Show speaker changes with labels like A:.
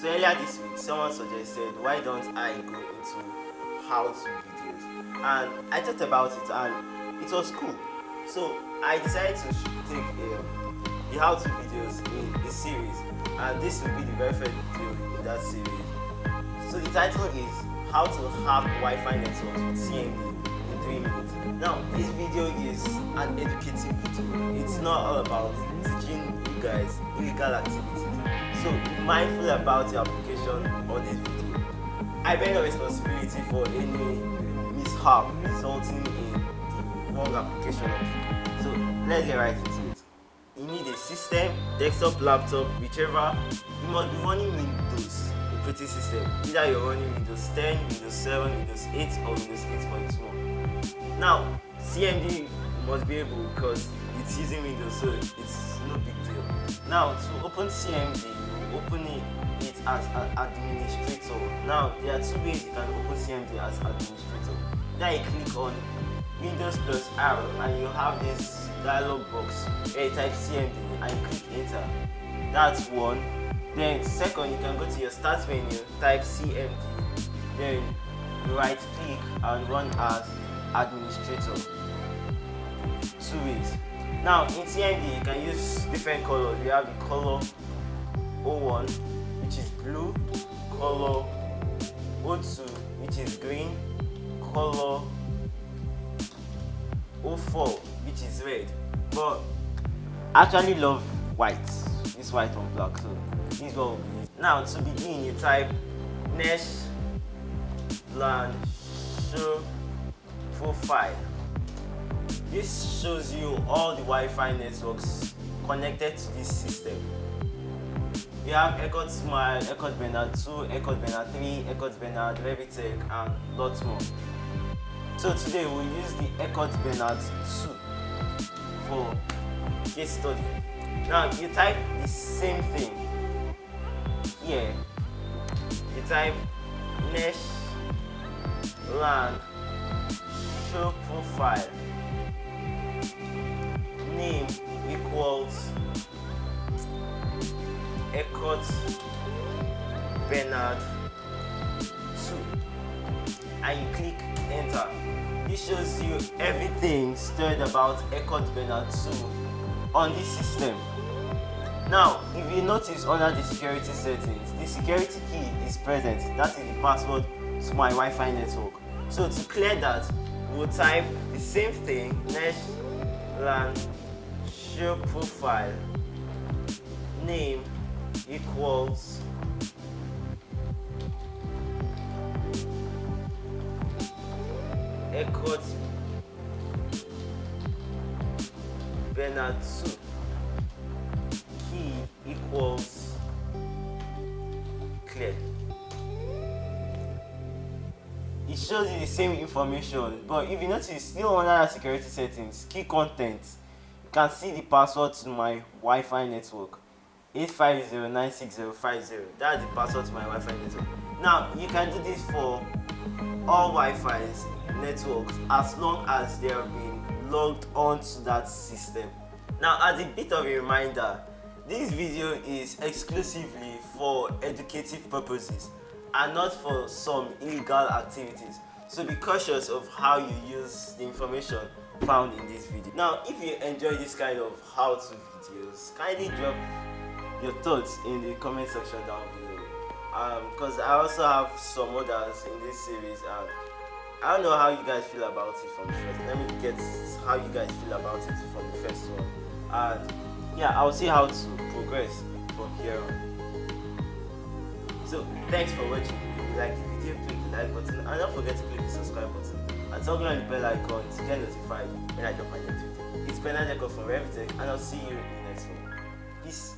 A: So earlier this week, someone suggested why don't I go into how-to videos, and I thought about it and it was cool. So I decided to take the how-to videos in a series, and this will be the very first video in that series. So the title is How to Hack Wi-Fi Networks with CMD in 3 minutes. Now this video is an educative video. It's not all about teaching you guys illegal activities. So be mindful about your application on this video. I bear no responsibility for any mishap resulting in the wrong application of it. So let's get right into it. You need a system, desktop, laptop, whichever. You must be running Windows operating system. Either you're running Windows 10, Windows 7, Windows 8 or Windows 8.1. Now CMD must be able because it's using Windows, so it's no big deal. Now to open CMD, you open it as an administrator. Now there are 2 ways you can open CMD as administrator. Then you click on Windows plus R and you have this dialog box where you type CMD and you click enter. That's one. Then second, you can go to your start menu, type CMD, then you right click and run as administrator. 2 ways. Now in CMD you can use different colors. We have the color 01, which is blue, color 02, which is green, color 04, which is red. But I actually love white. This white on black, so this is what we use. Now to begin, you type Netsh wlan show profile. This shows you all the Wi-Fi networks connected to this system. We have Ecot Smile, Ecot Bernard 2, Ecot Bernard 3, Ecot Bernard, Revi and lots more. So today we'll use the Ecot Bernard 2 for case study. Now you type the same thing here. You type Netsh wlan show profile. Name equals Ecot Bernard 2 and you click enter. This shows you everything stored about Ecot Bernard 2 on this system. Now if you notice under the security settings, the security key is present. That is the password to my Wi-Fi network. So to clear that, we'll type the same thing, Netsh wlan show profile. Name equals Ecot Bernard 2. Key equals clear. It shows you the same information, but if you notice, still under security settings, key content, you can see the password to my Wi-Fi network, 850.96050. That's the password to my Wi-Fi network. Now you can do this for all Wi-Fi's networks as long as they have been logged onto that system. Now as a bit of a reminder, this video is exclusively for educative purposes and not for some illegal activities. So be cautious of how you use the information found in this video. Now if you enjoy this kind of how-to videos, kindly drop your thoughts in the comment section down below, because I also have some others in this series and I don't know how you guys feel about it from the first. Let me get how you guys feel about it from the first one, and yeah, I'll see how to progress from here on. So thanks for watching. If you like the video, click the like button and don't forget to click the subscribe button and toggle on the bell icon to get notified when I drop my next video. It's Bernard from Revi and I'll see you in the next one. Peace.